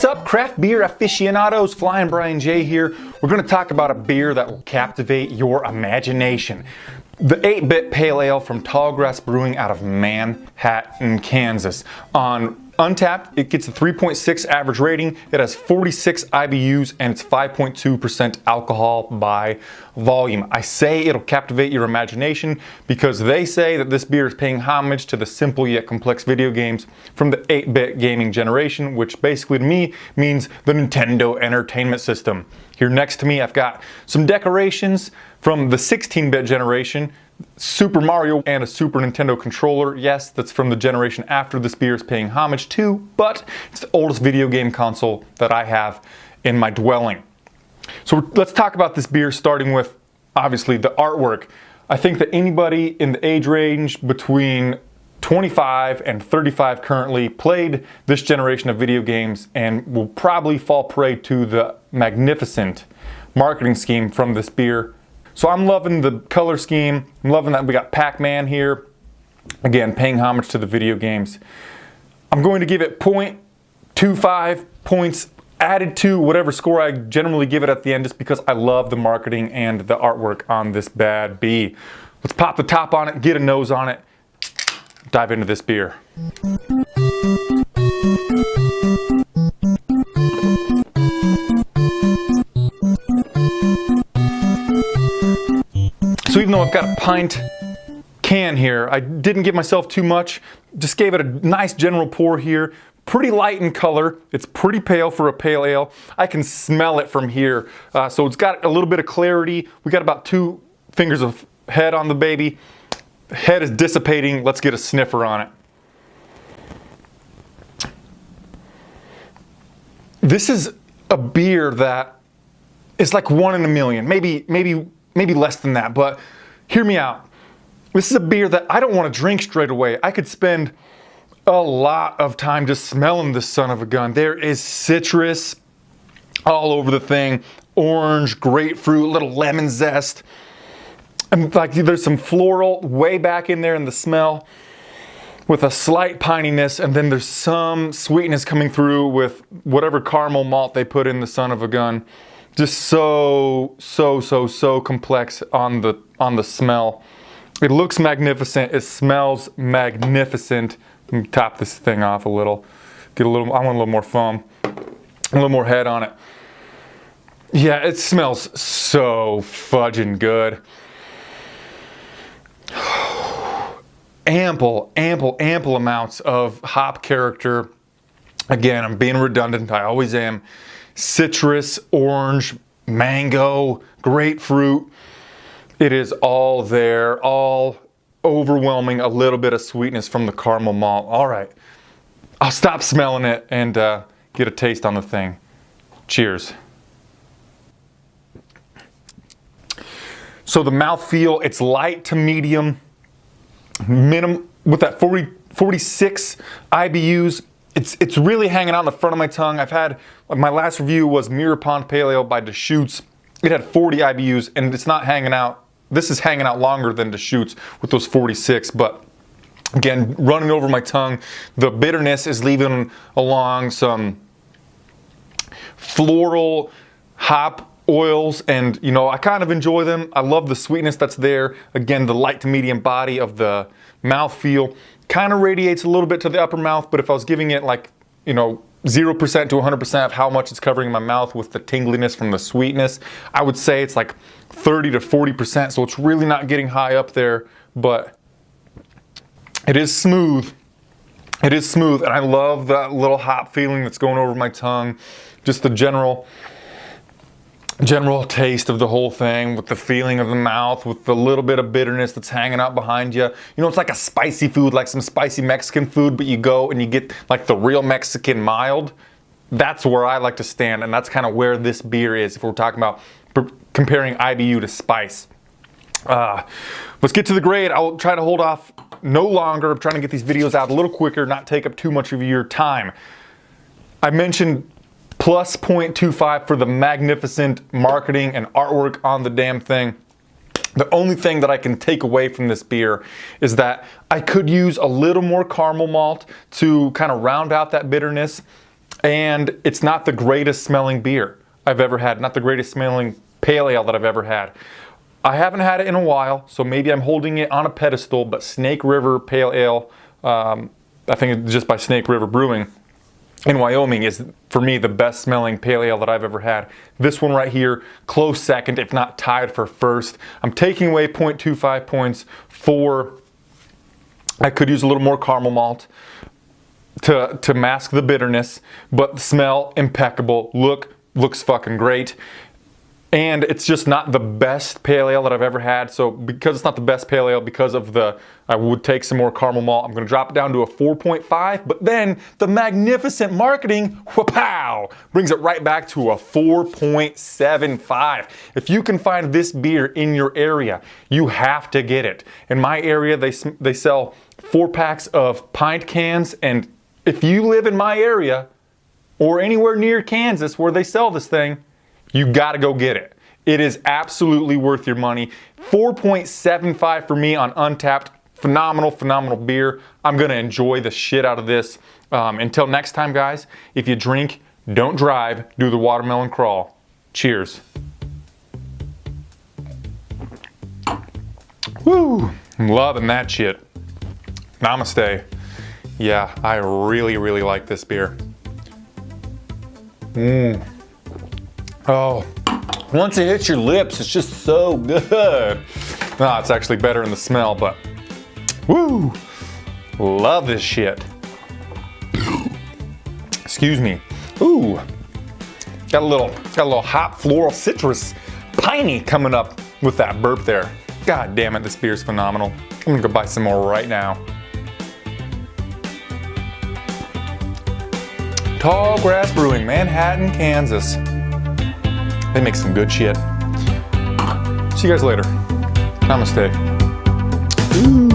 up, craft beer aficionados? Flying Brian J here. We're going to talk about a beer that will captivate your imagination. The 8-Bit Pale Ale from Tallgrass Brewing out of Manhattan, Kansas. On Untappd, it gets a 3.6 average rating. It has 46 IBUs and it's 5.2% alcohol by volume. I say it'll captivate your imagination because they say that this beer is paying homage to the simple yet complex video games from the 8-bit gaming generation, which basically to me means the Nintendo Entertainment System. Here next to me, I've got some decorations from the 16-bit generation, Super Mario and a Super Nintendo controller. Yes, that's from the generation after this beer is paying homage to, but it's the oldest video game console that I have in my dwelling. So let's talk about this beer, starting with, obviously, the artwork. I think that anybody in the age range between 25 and 35 currently played this generation of video games and will probably fall prey to the magnificent marketing scheme from this beer. So I'm loving the color scheme. I'm loving that we got Pac-Man here. Again, paying homage to the video games. I'm going to give it 0.25 points added to whatever score I generally give it at the end, just because I love the marketing and the artwork on this bad bee. Let's pop the top on it, get a nose on it, dive into this beer. So even though I've got a pint can here, I didn't give myself too much. Just gave it a nice general pour here. Pretty light in color. It's pretty pale for a pale ale. I can smell it from here. So it's got a little bit of clarity. We got about 2 fingers of head on the baby. Head is dissipating. Let's get a sniffer on it. This is a beer that is like 1 in a million, maybe less than that, but hear me out. This is a beer that I don't want to drink straight away. I could spend a lot of time just smelling this son of a gun. There is citrus all over the thing. Orange, grapefruit, little lemon zest. And like there's some floral way back in there in the smell with a slight pininess, and then there's some sweetness coming through with whatever caramel malt they put in the son of a gun. Just so complex on the smell. It looks magnificent. It smells magnificent. Let me top this thing off a little. I want a little more foam, a little more head on it. Yeah, it smells so fudging good. Ample amounts of hop character. Again, I'm being redundant. I always am. Citrus, orange, mango, grapefruit. It is all there, all overwhelming, a little bit of sweetness from the caramel malt. All right, I'll stop smelling it and get a taste on the thing. Cheers. So the mouthfeel, it's light to medium, with that 46 IBUs. It's really hanging out in the front of my tongue. I've had, my last review was Mirror Pond Pale Ale by Deschutes. It had 40 IBUs and it's not hanging out. This is hanging out longer than Deschutes with those 46, but again, running over my tongue. The bitterness is leaving along some floral hop oils, and you know, I kind of enjoy them. I love the sweetness that's there. Again, the light to medium body of the mouthfeel kind of radiates a little bit to the upper mouth, but if I was giving it like, you know, 0% to 100% of how much it's covering my mouth with the tingliness from the sweetness, I would say it's like 30 to 40%, so it's really not getting high up there, but it is smooth. It is smooth, and I love that little hop feeling that's going over my tongue. Just the general taste of the whole thing, with the feeling of the mouth, with the little bit of bitterness that's hanging out behind you. You know, it's like a spicy food, like some spicy Mexican food, but you go and you get like the real Mexican mild. That's where I like to stand, and that's kind of where this beer is if we're talking about comparing IBU to spice. Let's get to the grade. I'll try to hold off no longer. I'm trying to get these videos out a little quicker, not take up too much of your time. I mentioned plus 0.25 for the magnificent marketing and artwork on the damn thing. The only thing that I can take away from this beer is that I could use a little more caramel malt to kind of round out that bitterness. And it's not the greatest smelling beer I've ever had, not the greatest smelling pale ale that I've ever had. I haven't had it in a while, so maybe I'm holding it on a pedestal, but Snake River Pale Ale, I think it's just by Snake River Brewing in Wyoming, is for me the best smelling pale ale that I've ever had. This one right here, close second, if not tied for first. I'm taking away 0.25 points for, I could use a little more caramel malt to mask the bitterness, but the smell, impeccable, looks fucking great. And it's just not the best pale ale that I've ever had. So because it's not the best pale ale, because of I would take some more caramel malt, I'm gonna drop it down to a 4.5, but then the magnificent marketing, wha-pow, brings it right back to a 4.75. If you can find this beer in your area, you have to get it. In my area, they sell 4 packs of pint cans, and if you live in my area or anywhere near Kansas where they sell this thing, you gotta go get it. It is absolutely worth your money. 4.75 for me on Untapped. Phenomenal, phenomenal beer. I'm gonna enjoy the shit out of this. Until next time, guys, if you drink, don't drive, do the watermelon crawl. Cheers. Woo, I'm loving that shit. Namaste. Yeah, I really, really like this beer. Oh, once it hits your lips, it's just so good. Ah, it's actually better in the smell, but woo, love this shit. Excuse me. Ooh, got a little hot floral citrus piney coming up with that burp there. God damn it, this beer's phenomenal. I'm gonna go buy some more right now. Tallgrass Brewing, Manhattan, Kansas. They make some good shit. See you guys later. Namaste. Ooh.